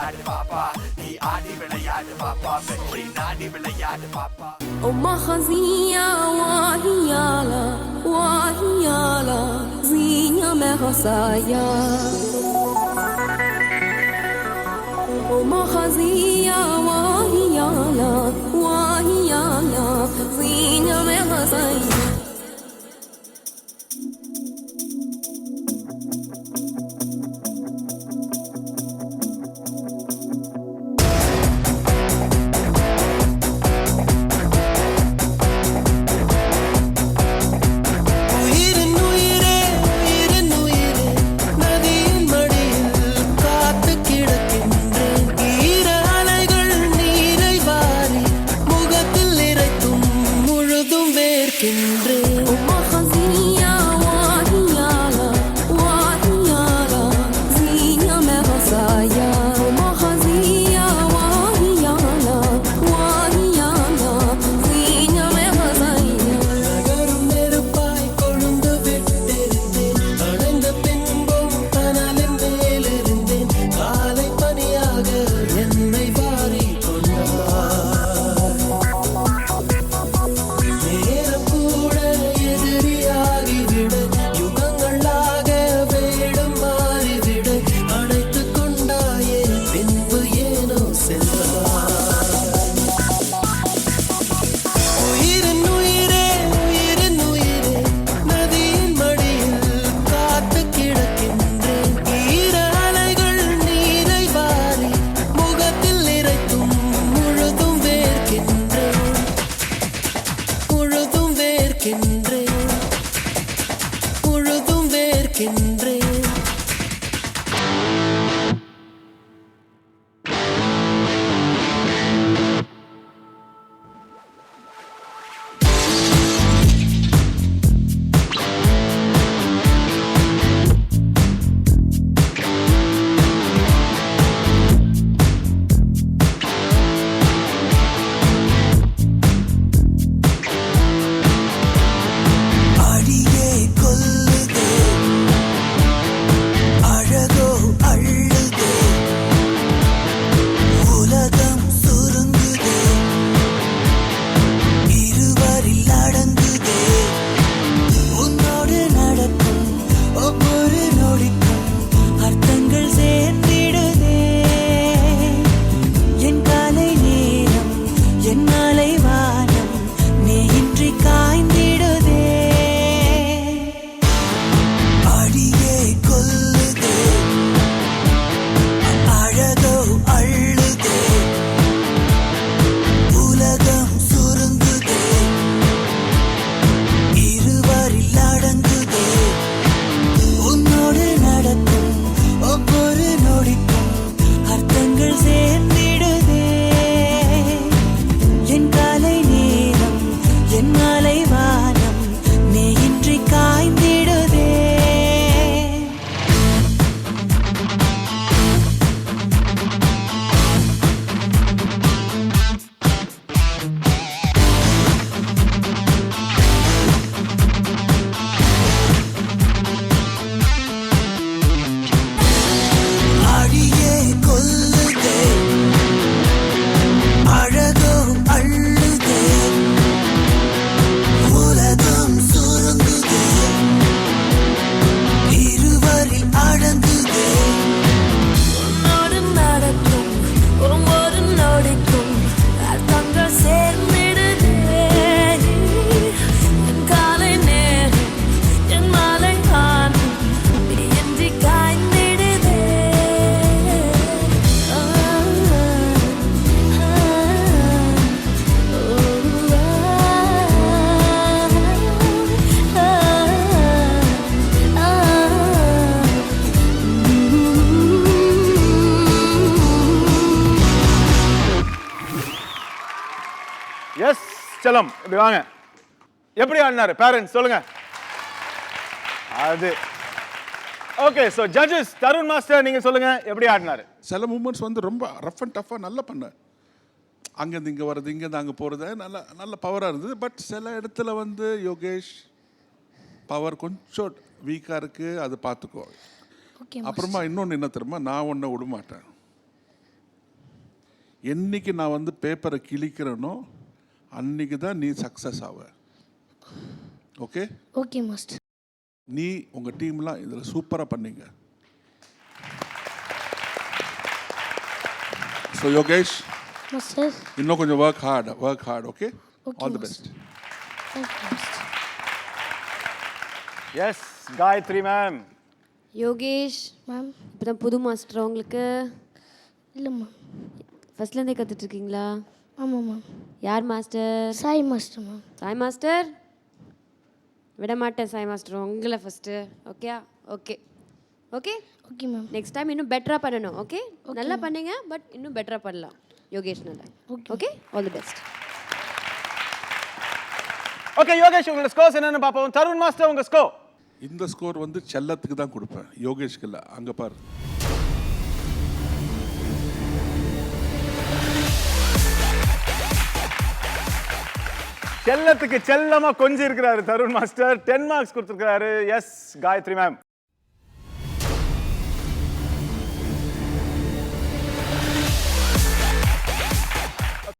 விளையாடு பாப்பா நீ ஆடி விளையாடு பாப்பா வெற்றி நாடி விளையாடு பாப்பா ومخزية وهيالا وهيالا زينة مخصايا ومخزية وهيالا وهيالا زينة مخصايا எஸ் செல்லம் இப்படி வாங்க. எப்படி ஆடினாரு பேரண்ட்ஸ் சொல்லுங்க. அது okay. So judges Tarun master நீங்க சொல்லுங்க எப்படி ஆடினாரு. சில மூமெண்ட்ஸ் வந்து ரொம்ப ரஃப் அண்ட் டஃப்பாக நல்லா பண்ண, அங்கேருந்து இங்கே வர்றது இங்கேருந்து அங்கே போகிறது நல்ல நல்ல பவராக இருந்தது. பட் சில இடத்துல வந்து யோகேஷ் பவர் கொஞ்சம் வீக்காக இருக்குது, அது பார்த்துக்கோ. அப்புறமா இன்னொன்று என்ன தெரியுமா, நான் ஒன்றை விட மாட்டேன். என்னைக்கு நான் வந்து பேப்பரை கிழிக்கிறேனோ அன்னைக்கு தான் நீ சக்ஸஸ் ஆவ. Okay okay master. நீ உங்கள் டீம்லாம் இதில் சூப்பராக பண்ணீங்க. So Yogesh master. இன்னும் கொஞ்சம் work hard. Okay, all the best. Thank you master. Yes Gayathri ma'am. Yogesh ma'am. இப்போ தான் புது மாஸ்டர் உங்களுக்கு? இல்லைம்மா. ஃபர்ஸ்ட்லேருந்தே கற்றுட்ருக்கீங்களா? ஆமாம் மேம். யார் master? Sai master ma'am. Sai master விட மாட்டேன். சாய் மாஸ்டர் உங்களை first. Okay okay okay okay ma'am. Next time இன்னும் பெட்டராக பண்ணணும். ஓகே நல்லா பண்ணீங்க, பட் இன்னும் பெட்டராக பண்ணலாம் யோகேஷ். நல்லா okay, all the best. Okay Yogesh, உங்களோட ஸ்கோர்ஸ் என்னன்னு பார்ப்போம். தருண் மாஸ்டர் உங்க ஸ்கோர்? இந்த ஸ்கோர் வந்து செல்லத்துக்கு தான் கொடுப்பேன், யோகேஷ்க்கு இல்லை. அங்கே பாரு. செல்லத்துக்கு செல்லமா கொஞ்சம் இருக்கிறாரு தருண் மாஸ்டர். 10 மார்க்ஸ் கொடுத்துருக்காரு. Yes Gayathri ma'am.